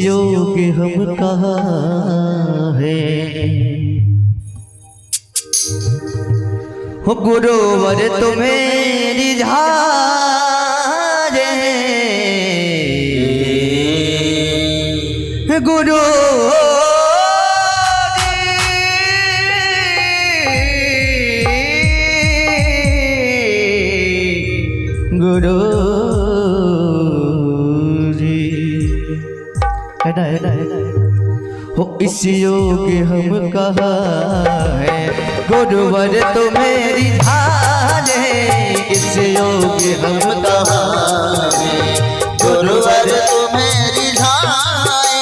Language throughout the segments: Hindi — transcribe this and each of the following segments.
योग हम कहाँ है हो गुरुवर तुम्हें रिझारे गुरु गुरु हो इस योग हम कहाँ है गुरुवर तुम्हें रिझारे इस योग हम कहाँ है गुरुवर तुम्हें रिझाए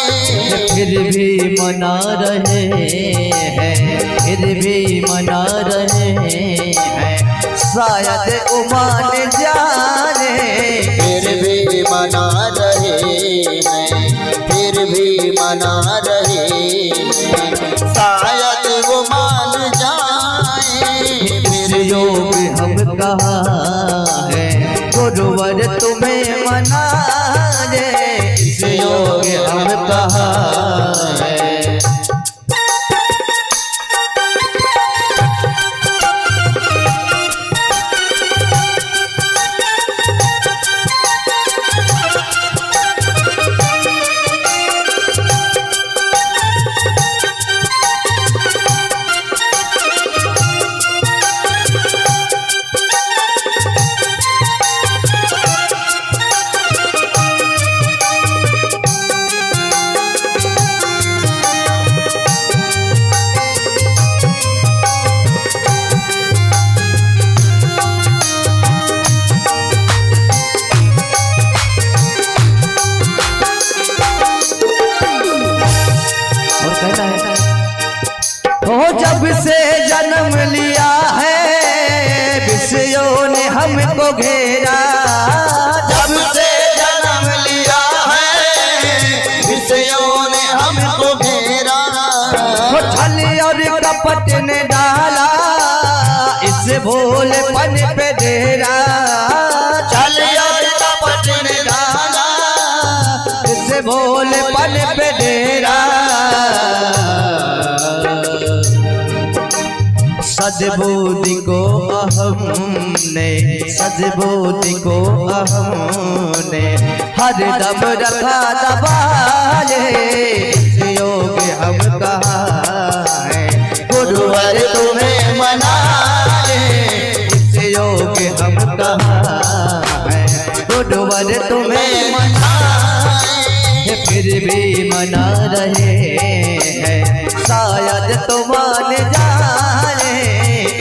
फिर भी मना रहे हैं फिर भी मना रहे हैं शायद उमान जाने फिर भी मना रहे हैं फिर भी मना रहे हैं शायद वो मान जाए इस योग हम कहाँ है गुरुवर तुम्हें मना दे इस योग हम कहाँ है जब से जन्म लिया है विषयों ने हमको घेरा जब से जन्म लिया है विषयों ने हमको घेरा छल और कपट ने डाला इस भोलेपन पे डेरा छल और कपट ने डाला इस भोलेपन पे डेरा सद्बुद्धि को अहम ने सद्बुद्धि को अहम ने हर दम रखा दबाले इस योग हम कहाँ है गुरुवर तुम्हें मनाए इस योग हम कहाँ है गुरुवर तुम्हें मनाए फिर भी मना रहे हैं शायद तो मान जाए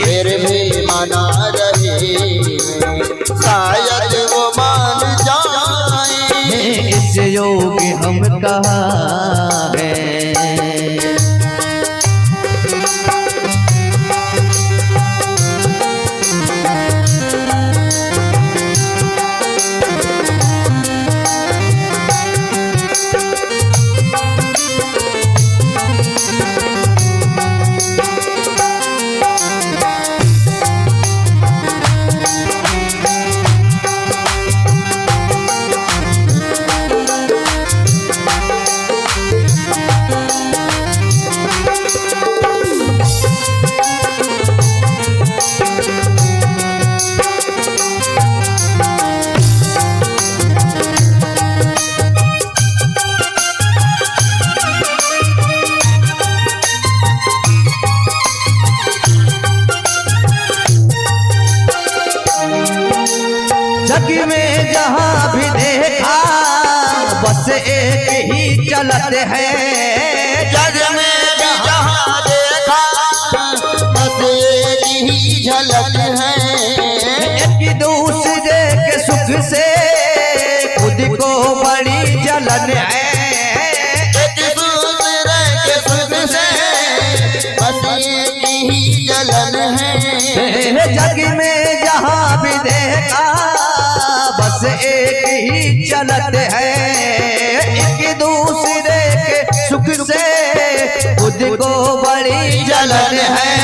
फिर भी मना रहे शायद वो मान जाए इस योग हम कहाँ है जग में जहाँ भी देखा बस एक ही चलत है जग में भी जहाँ देखा बस एक ही झलक है एक दूसरे के सुख से खुद को बड़ी जलन है एक दूसरे के सुख से बस एक ही जलन है जग में जहाँ भी देखा बस एक ही चलत है एक दूसरे के सुख से खुद को बड़ी जलन है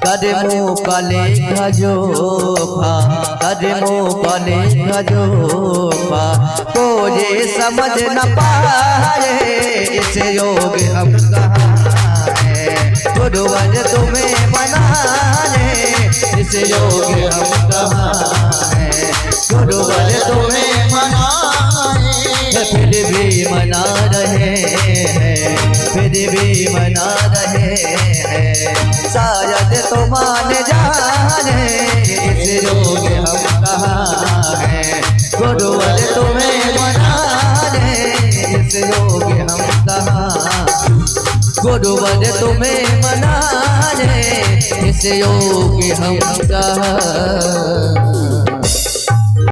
कदमों कले खजोफा कदमो कले खजोफा को ये समझ न पाए इस योग हम कहाँ है गुरुवर तुम्हें मनाने इस योग हम कहाँ है गुरुवर तुम्हें मनाए फिर भी मना रहे हैं फिर भी मना रहे हैं शायद तो मान जाने इस योग हम कहाँ हैं गुरुवर तुम्हें मनाने इस योग हम कहाँ गुरुवर तुम्हें मनाने इस योग हम कहाँ।